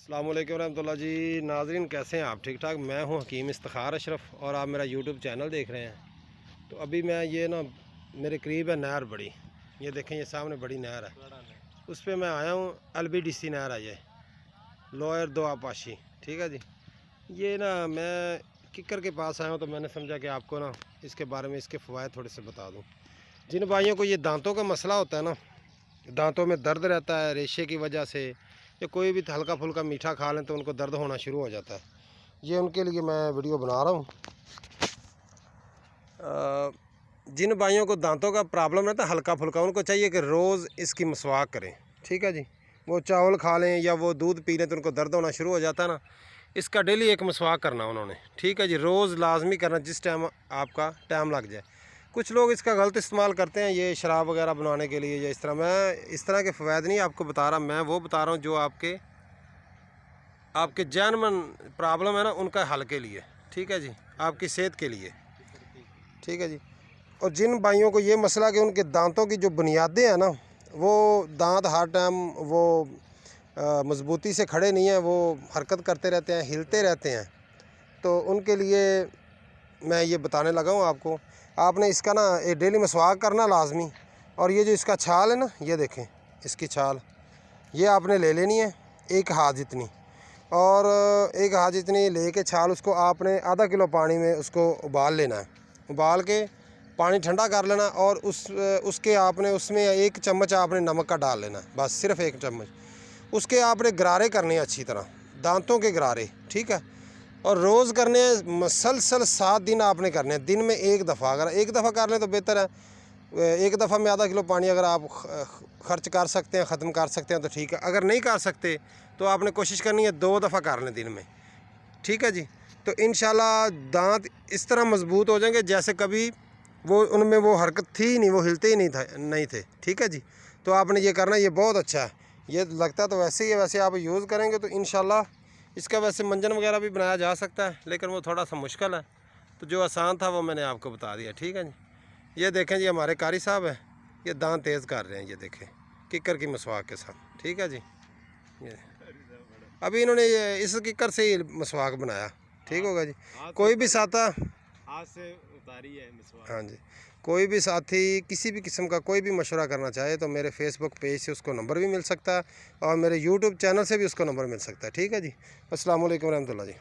अस्सलाम वालेकुम रहमतुल्लाह जी। नाज़रीन कैसे हैं आप? ठीक ठाक। मैं हूं हकीम इफ्तिखार अशरफ और आप मेरा यूट्यूब चैनल देख रहे हैं। तो अभी मैं ये ना मेरे करीब है नहर बड़ी, ये देखें ये सामने बड़ी नहर है, उस पर मैं आया हूँ। LBDC नहर है ये, लोअर दोआबपाशी। ठीक है जी। ये ना मैं किकर के पास आया हूँ तो मैंने समझा कि आपको ना इसके बारे में इसके फ़वाइद थोड़े से बता दूँ। जिन भाइयों को ये दांतों का मसला होता है ना, दांतों में दर्द रहता है रेशे की वजह से, या कोई भी हल्का फुल्का मीठा खा लें तो उनको दर्द होना शुरू हो जाता है, ये उनके लिए मैं वीडियो बना रहा हूँ। जिन भाइयों को दांतों का प्रॉब्लम रहता है हल्का फुल्का, उनको चाहिए कि रोज़ इसकी मसवाक करें। ठीक है जी। वो चावल खा लें या वो दूध पी लें तो उनको दर्द होना शुरू हो जाता है ना, इसका डेली एक मसवाक करना उन्होंने। ठीक है जी। रोज़ लाजमी करना, जिस टाइम आपका टाइम लग जाए। कुछ लोग इसका गलत इस्तेमाल करते हैं ये शराब वगैरह बनाने के लिए या इस तरह। मैं इस तरह के फ़वाइद नहीं आपको बता रहा, मैं वो बता रहा हूँ जो आपके जानमन प्रॉब्लम है ना उनका हल के लिए। ठीक है जी। आपकी सेहत के लिए। ठीक है जी। और जिन भाइयों को ये मसला कि उनके दांतों की जो बुनियादें हैं ना, वो दांत हर टाइम वो मजबूती से खड़े नहीं हैं, वो हरकत करते रहते हैं, हिलते रहते हैं, तो उनके लिए मैं ये बताने लगा हूँ आपको। आपने इसका ना ये डेली मसवाक करना लाजमी। और ये जो इसका छाल है ना, ये देखें इसकी छाल, ये आपने ले लेनी है एक हाथ जितनी, और एक हाथ जितनी ले के छाल उसको आपने आधा किलो पानी में उसको उबाल लेना है। उबाल के पानी ठंडा कर लेना और उसके आपने उसमें एक चम्मच आपने नमक का डाल लेना, बस सिर्फ एक चम्मच। उसके आपने गरारे करने हैं अच्छी तरह, दांतों के गरारे। ठीक है। और रोज़ करने हैं, मसलसल 7 दिन आपने करने हैं, दिन में एक दफ़ा। अगर एक दफ़ा कर लें तो बेहतर है। एक दफ़ा में आधा किलो पानी अगर आप खर्च कर सकते हैं, ख़त्म कर सकते हैं तो ठीक है। अगर नहीं कर सकते तो आपने कोशिश करनी है 2 दफ़ा कर लें दिन में। ठीक है जी। तो इंशाल्लाह दांत इस तरह मजबूत हो जाएंगे जैसे कभी वो उनमें वो हरकत थी ही नहीं, वो हिलते ही नहीं थे। ठीक है जी। तो आपने ये करना, ये बहुत अच्छा है। ये लगता तो वैसे ही है, वैसे आप यूज़ करेंगे तो इंशाल्लाह इसका वैसे मंजन वगैरह भी बनाया जा सकता है, लेकिन वो थोड़ा सा मुश्किल है। तो जो आसान था वो मैंने आपको बता दिया। ठीक है जी। ये देखें जी हमारे कारी साहब है, ये दांत तेज़ कर रहे हैं, ये देखें किकर की मसवाक के साथ। ठीक है जी। ये अभी इन्होंने ये इस किकर से ही मसवाक बनाया। ठीक होगा जी। कोई भी साथा हाथ से उतारी है मसवाक। हाँ जी। कोई भी साथी किसी भी किस्म का कोई भी मशवरा करना चाहे तो मेरे फेसबुक पेज से उसको नंबर भी मिल सकता है और मेरे यूट्यूब चैनल से भी उसको नंबर मिल सकता है। ठीक है जी। अस्सलाम वालेकुम रहमतुल्लाह जी।